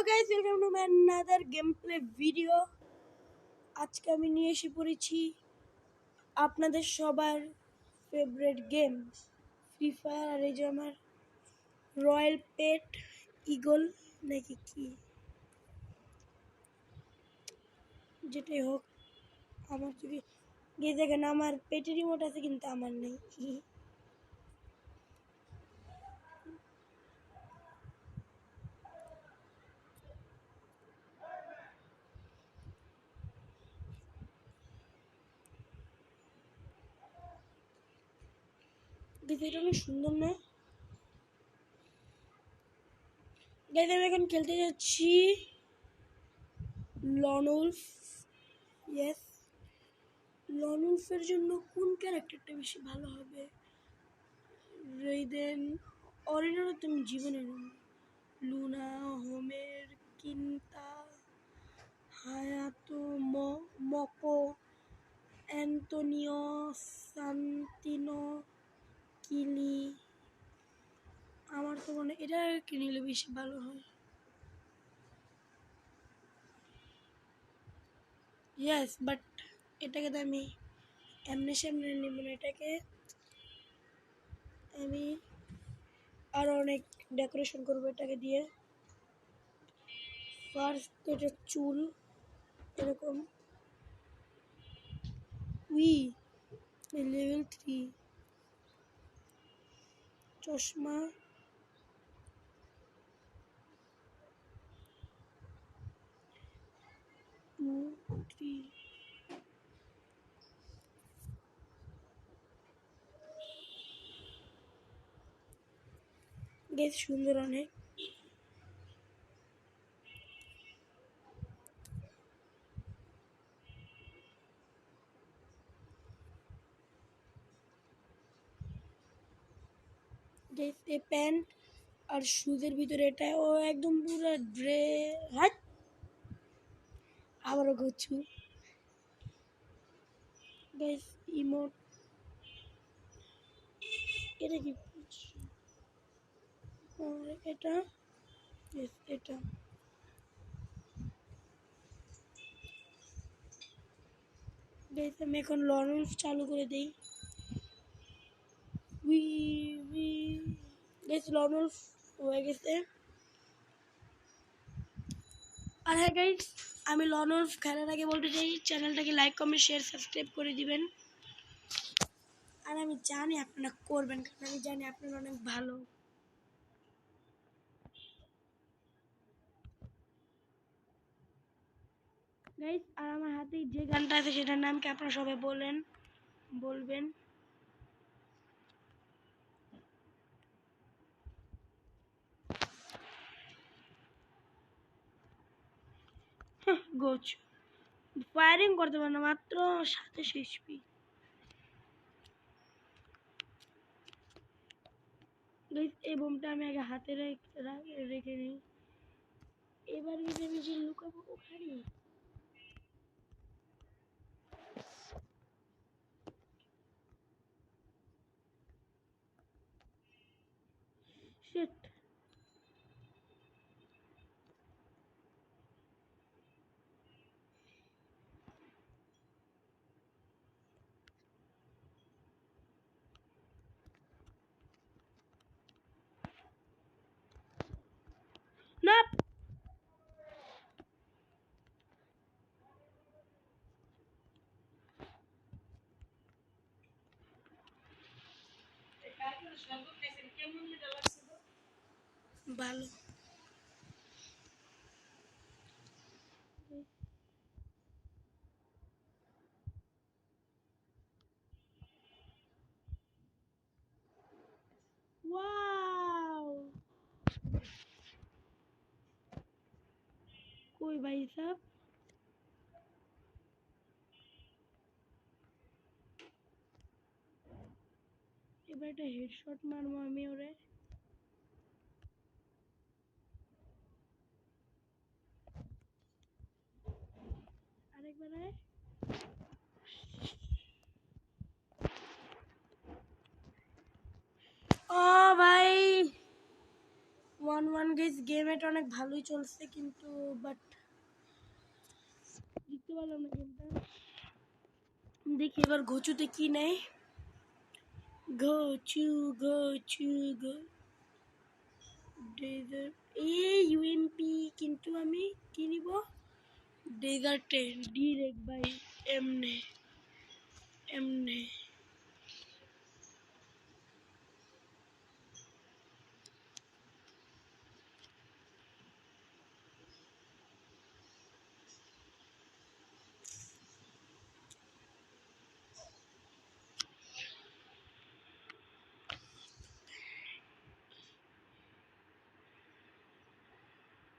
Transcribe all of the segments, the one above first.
guys, welcome to my another gameplay video. আজকে আমি নিয়ে এসে পড়েছি আপনাদের সবার ফেভারিট গেম ফ্রি ফায়ার। আর এই যে আমার রয়্যাল পেট ইগল নাকি কি যেটাই হোক, আমার যদি গিয়ে দেখেন আমার পেটের রিমোট আছে কিন্তু আমার নেই। এটা অনেক সুন্দর না গাইজ? আমি এখন খেলতে যাচ্ছি লন উলফ। ইয়েস, লন উলফের জন্য কোন ক্যারেক্টারটা বেশি ভালো হবে? রেইডেন, অরিজিনাল তুমি জীবনে লুনা, হোমের, কিন্তা, হায়াতো, মকো, অ্যান্টোনিও, সান্তিনো, কিলি। আমার তো মনে এটা কিনলে বেশি ভালো হয়। ইয়েস, বাট এটাকে তো আমি এমনি সামনে নেব না, এটাকে আমি আরও অনেক ডেকোরেশন করবো এটাকে দিয়ে। ফার্স্ট এটা চুল এরকম, লেভেল 3 চশমা, 2 3 বেশ সুন্দর অনেক। এই প্যান্ট আর শুজের ভিতরে এটা ও একদম পুরো হাট আবারও ঘুরছু গাইস। ইমোট এটা কি? এটা এটা গাইস আমি এখন লরেন্স চালু করে দেই। গাইস লরেন্স হয়ে গেছে। আর হ্যাঁ গাইস, আমি লরেন্স খেলার আগে বলতে চাই চ্যানেলটাকে লাইক কমেন্ট শেয়ার সাবস্ক্রাইব করে দিবেন। আর আমি জানি আপনারা করবেন, কারণ আমি জানি আপনারা অনেক ভালো। গাইস আর আমার হাতে যে গানটা আছে সেটার নাম কি আপনারা সবাই বলবেন। গোচ ফায়ারিং করতে পারে না, মাত্র 27 HP। এই বোমটা আমি আগে হাতে রেখে নিই। এবার আমি যে লুকাবো ওখানে। শিট, না ভালো। ওয়াও, কই ভাই সাহেব? এবার একটা হেডশট মারবো আমি ওরে। আরেকবার ও ভাই 1-1 গাইস, গেম এটা অনেক ভালোই চলছে, কিন্তু বাট জিততে পারলাম না গেমটা। দেখি এবার ঘচুতে কি নেই। ঘচু ঘচু গো ডেজার্ট, এই ইউএমপি, কিন্তু আমি কি নিব? ডেজার্টে ডিরেক্ট বাই এমনে এমনে।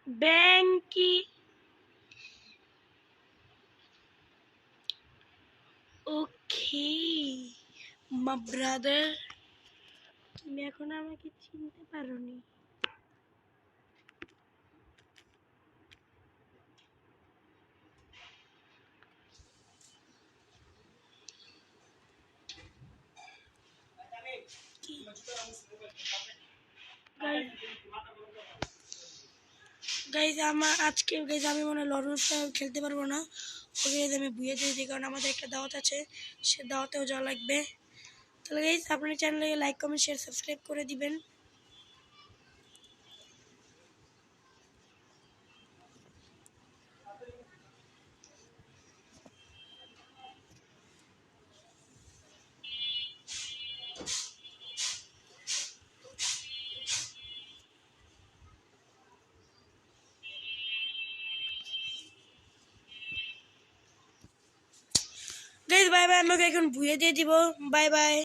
ব্যাংকি, ওকে মা ব্রাদার, তুমি এখন আমাকে চিনতে পারোনি। গাইজ আজকে গাইজ আমি মনে হয় লরুসটা খেলতে পারবো না। ওকে আমি বুয়ে দিয়ে দিই, কারণ আমাদের একটা দাওয়াত আছে, সে দাওয়াতেও যাওয়া লাগবে। তাহলে গাইজ আপনার চ্যানেলে লাইক কমেন্ট শেয়ার সাবস্ক্রাইব করে দিবেন। গাইজ বাই বাই, আমি ওকে এখন বুয়ে দিয়ে দিব। Bye bye.